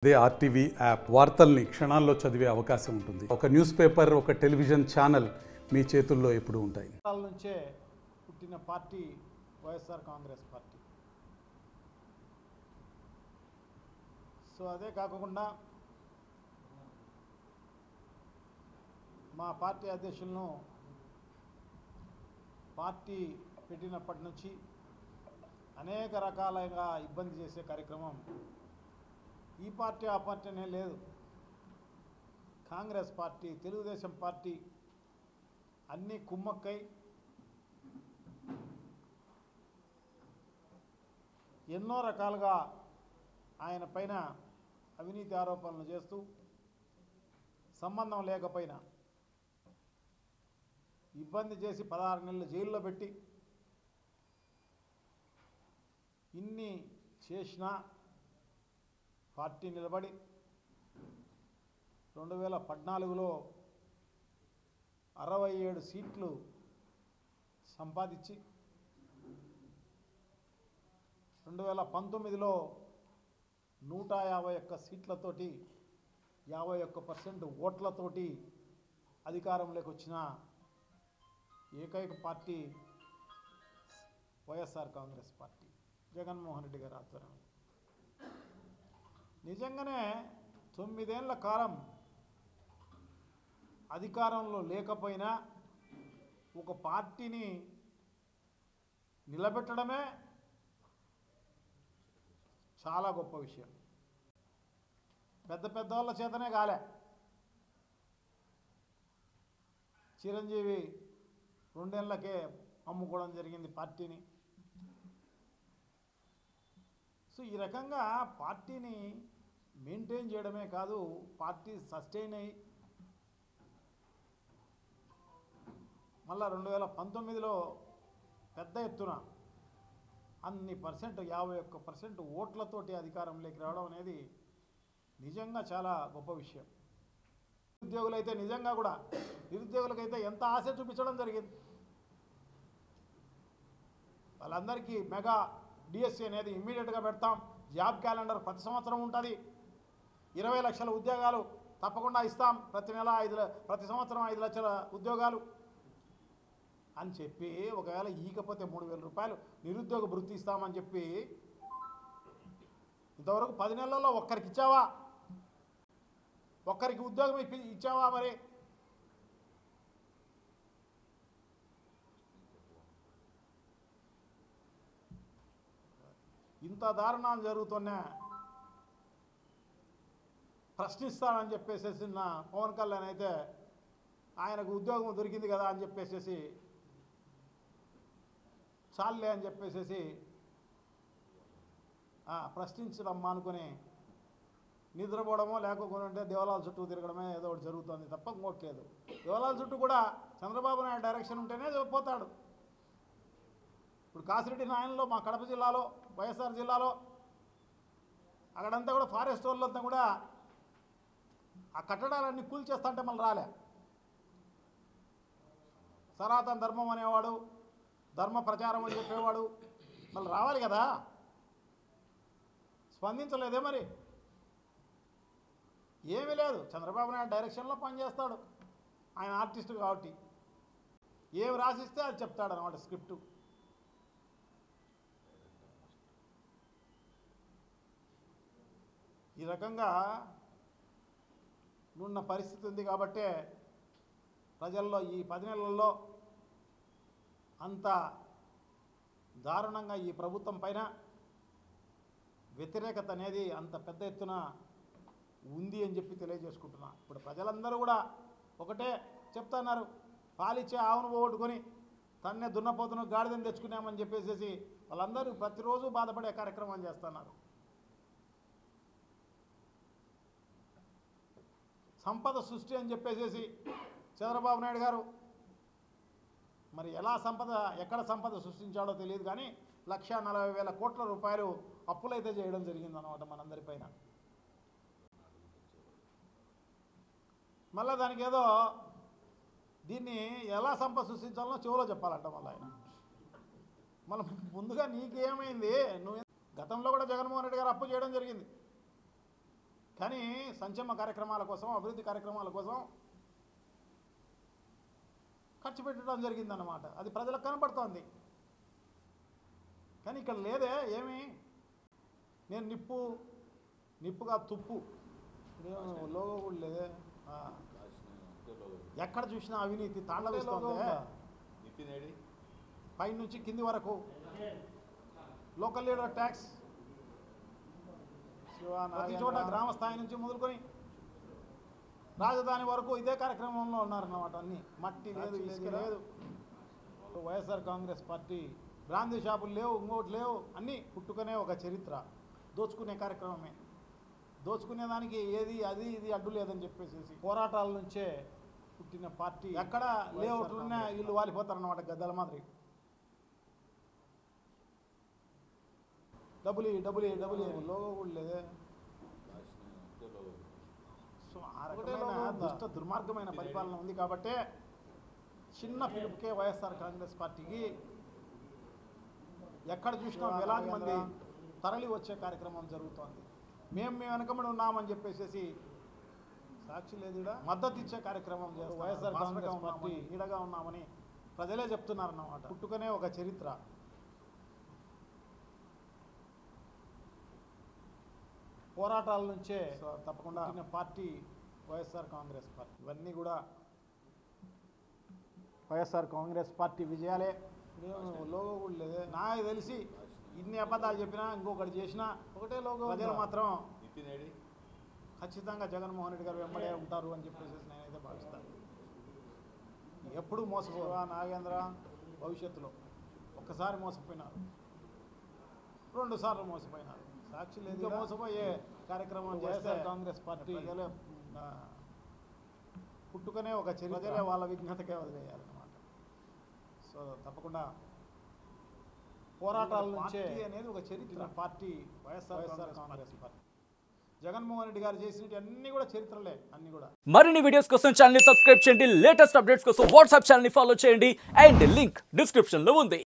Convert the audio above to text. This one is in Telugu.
అదే ఆర్టీవీ యాప్ వార్తల్ని క్షణాల్లో చదివే అవకాశం ఉంటుంది. ఒక న్యూస్ పేపర్, ఒక టెలివిజన్ ఛానల్ మీ చేతుల్లో ఎప్పుడూ ఉంటాయి. నుంచే పుట్టిన party YSR Congress party. So అదే కాకుండా మా పార్టీ అధ్యక్షులను పార్టీ పెట్టినప్పటి నుంచి అనేక రకాలుగా ఇబ్బంది చేసే కార్యక్రమం ఈ పార్టీ ఆ పార్టీ అనే లేదు. కాంగ్రెస్ పార్టీ, తెలుగుదేశం పార్టీ అన్నీ కుమ్మక్కై ఎన్నో రకాలుగా ఆయన పైన అవినీతి ఆరోపణలు చేస్తూ సంబంధం లేకపోయినా ఇబ్బంది చేసి 16 నెలలు జైల్లో పెట్టి ఇన్ని చేసినా పార్టీ నిలబడి 2014లో 67 సీట్లు సంపాదించి 2019లో 151 సీట్లతోటి 51% ఓట్లతోటి అధికారంలోకి వచ్చిన ఏకైక party YSR Congress party, Jaganmohan Reddy గారి ఆధ్వర్యంలో. నిజంగానే 9 ఏళ్ల కాలం అధికారంలో లేకపోయినా ఒక పార్టీని నిలబెట్టడమే చాలా గొప్ప విషయం. పెద్ద పెద్ద వాళ్ళ చేతనే కాలే. చిరంజీవి 2 ఏళ్లకే అమ్ముకోవడం జరిగింది పార్టీని. సో ఈ రకంగా పార్టీని మెయింటైన్ చేయడమే కాదు, పార్టీ సస్టైన్ అయ్యి మళ్ళా 2019లో పెద్ద ఎత్తున అన్ని పర్సెంట్ 51% ఓట్లతోటి అధికారంలోకి రావడం అనేది నిజంగా చాలా గొప్ప విషయం. నిరుద్యోగులైతే నిజంగా కూడా నిరుద్యోగులకైతే ఎంత ఆశ చూపించడం జరిగింది. వాళ్ళందరికీ మెగా డిఎస్సి అనేది ఇమ్మీడియట్గా పెడతాం, జాబ్ క్యాలెండర్ ప్రతి సంవత్సరం ఉంటుంది, 20 లక్షల ఉద్యోగాలు తప్పకుండా ఇస్తాం, ప్రతి సంవత్సరం 5 లక్షల ఉద్యోగాలు అని చెప్పి, ఒకవేళ ఈకపోతే 3,000 రూపాయలు నిరుద్యోగ భృతి ఇస్తామని చెప్పి ఇంతవరకు 10 నెలల్లో ఒక్కరికి ఇచ్చావా? ఒక్కరికి ఉద్యోగం ఇచ్చావా? మరి ఇంత దారుణాలు జరుగుతున్నా ప్రశ్నిస్తానని చెప్పేసి నా పవన్ కళ్యాణ్ అయితే ఆయనకు ఉద్యోగం దొరికింది కదా అని చెప్పేసి చాలే అని చెప్పేసి ప్రశ్నించడం మానుకొని నిద్రపోవడమో లేకపోతే దేవాలయాల చుట్టూ తిరగడమే ఏదో ఒకటి జరుగుతుంది తప్ప ఇంకోట్లేదు. దేవాలయాల చుట్టూ కూడా చంద్రబాబు నాయుడు డైరెక్షన్ ఉంటేనే పోతాడు. ఇప్పుడు కాసిరెడ్డి నాయనలో మా కడప జిల్లాలో, వైఎస్ఆర్ జిల్లాలో అక్కడంతా కూడా ఫారెస్ట్ వాళ్ళంతా కూడా ఆ కట్టడాలన్నీ కూల్చేస్తుంటే మళ్ళీ రాలే. సనాతన ధర్మం అనేవాడు, ధర్మ ప్రచారం అని చెప్పేవాడు మళ్ళీ రావాలి కదా, స్పందించలేదే. మరి ఏమీ లేదు, చంద్రబాబు నాయుడు డైరెక్షన్లో పనిచేస్తాడు. ఆయన ఆర్టిస్టు కాబట్టి ఏమి రాసిస్తే అది చెప్తాడు అన్నమాట స్క్రిప్టు. ఈ రకంగా ఉన్న పరిస్థితి ఉంది కాబట్టే ప్రజల్లో ఈ 10 నెలల్లో అంత దారుణంగా ఈ ప్రభుత్వం పైన వ్యతిరేకత అనేది అంత పెద్ద ఎత్తున ఉంది అని చెప్పి తెలియజేసుకుంటున్నా. ఇప్పుడు ప్రజలందరూ కూడా ఒకటే చెప్తున్నారు, పాలిచ్చే ఆవును పోగొట్టుకొని తన్నే దున్నపోతును గాడిదని తెచ్చుకున్నామని చెప్పేసి వాళ్ళందరూ ప్రతిరోజు బాధపడే కార్యక్రమం చేస్తున్నారు. సంపద సృష్టి అని చెప్పేసి చంద్రబాబు నాయుడు గారు మరి ఎక్కడ సంపద సృష్టించాడో తెలియదు కానీ 1,40,000 కోట్ల రూపాయలు అప్పులైతే చేయడం జరిగిందన్నమాట మనందరిపైన. మళ్ళీ దానికి ఏదో దీన్ని ఎలా సంపద సృష్టించాలో చెవులో చెప్పాలంట మళ్ళీ ఆయన. మళ్ళీ ముందుగా నీకేమైంది? నువ్వు గతంలో కూడా జగన్మోహన్ రెడ్డి గారు అప్పు చేయడం జరిగింది. కానీ సంక్షేమ కార్యక్రమాల కోసం, అభివృద్ధి కార్యక్రమాల కోసం ఖర్చు పెట్టడం జరిగిందన్నమాట. అది ప్రజలకు కనపడుతోంది. కానీ ఇక్కడ లేదే ఏమి. నేను నిప్పుగా తుప్పు లోగో కూడా లేదే. ఎక్కడ చూసినా అవినీతి తాండవిస్తోంది. పై నుంచి కింది వరకు లోకల్ లీడర్ ట్యాక్స్, ప్రతి చోట గ్రామ స్థాయి నుంచి మొదలుకొని రాజధాని వరకు ఇదే కార్యక్రమంలో ఉన్నారన్నమాట. అన్నీ మట్టి లేదు, ఇసుక లేదు. వైఎస్ఆర్ కాంగ్రెస్ పార్టీ బ్రాందీ షాపులు లేవు, ఇంకోటి లేవు. అన్నీ పుట్టుకునే ఒక చరిత్ర. దోచుకునే కార్యక్రమమే. దోచుకునేదానికి ఏది అది ఇది అడ్డు లేదని చెప్పేసి పోరాటాల నుంచే పుట్టిన పార్టీ. ఎక్కడ లేఅవుట్లున్నా వీళ్ళు వాలిపోతారన్నమాట గద్దల మాదిరి. డబ్బులు లోగో కూడా లేదే. సో ఆ రకమైన దుష్ట దుర్మార్గమైన పరిపాలన ఉంది. కాబట్టే చిన్న పిలుపుకే వైఎస్ఆర్ కాంగ్రెస్ పార్టీకి ఎక్కడ చూసినా వేలాది మంది తరలి వచ్చే కార్యక్రమం జరుగుతోంది. మేము వెనకబడి ఉన్నామని చెప్పేసి సాక్షి లేదు, మద్దతు ఇచ్చే కార్యక్రమం చేస్తాం. వైఎస్ఆర్ కాంగ్రెస్ పార్టీ నీడగా ఉన్నామని ప్రజలే చెప్తున్నారన్నమాట. పుట్టుకనే ఒక చరిత్ర. పోరాటాల నుంచే తప్పకుండా పార్టీ వైఎస్ఆర్ కాంగ్రెస్ పార్టీ. ఇవన్నీ కూడా వైఎస్ఆర్ కాంగ్రెస్ పార్టీ విజయాలే. లోగో కూడా లేదే. నాకు తెలిసి ఇన్ని అబద్ధాలు చెప్పినా, ఇంకొకటి చేసినా ఒకటే లోగో. ప్రజలు మాత్రం ఖచ్చితంగా జగన్మోహన్ రెడ్డి గారు వెంబడే ఉంటారు అని చెప్పేసి నేనైతే భావిస్తాను. ఎప్పుడు మోసపోవా నాగేంద్ర. భవిష్యత్తులో ఒక్కసారి మోసపోయినారు, 2 సార్లు మోసపోయినారు. సాక్షి లేదు. మోసపోయే కార్యక్రమం వైఎస్ఆర్ కాంగ్రెస్ పార్టీ పుట్టుకనే ఒక చరిత్ర. వాళ్ళ విఘ్నతకే వదిలేయాలన్నమాట. సో తప్పకుండా పోరాటాల నుంచే అనేది ఒక చరిత్ర. Party YSR Congress party. Jaganmohan Reddy గారు చేసినవి అన్ని కూడా చరిత్రలే. అన్ని కూడా మరిన్ని వీడియోస్ కోసం ఛానల్ ని సబ్స్క్రైబ్ చేయండి. లేటెస్ట్ అప్డేట్స్ కోసం వాట్సాప్ ఛానల్ ని ఫాలో చేయండి. అండ్ లింక్ డిస్క్రిప్షన్ లో ఉంది.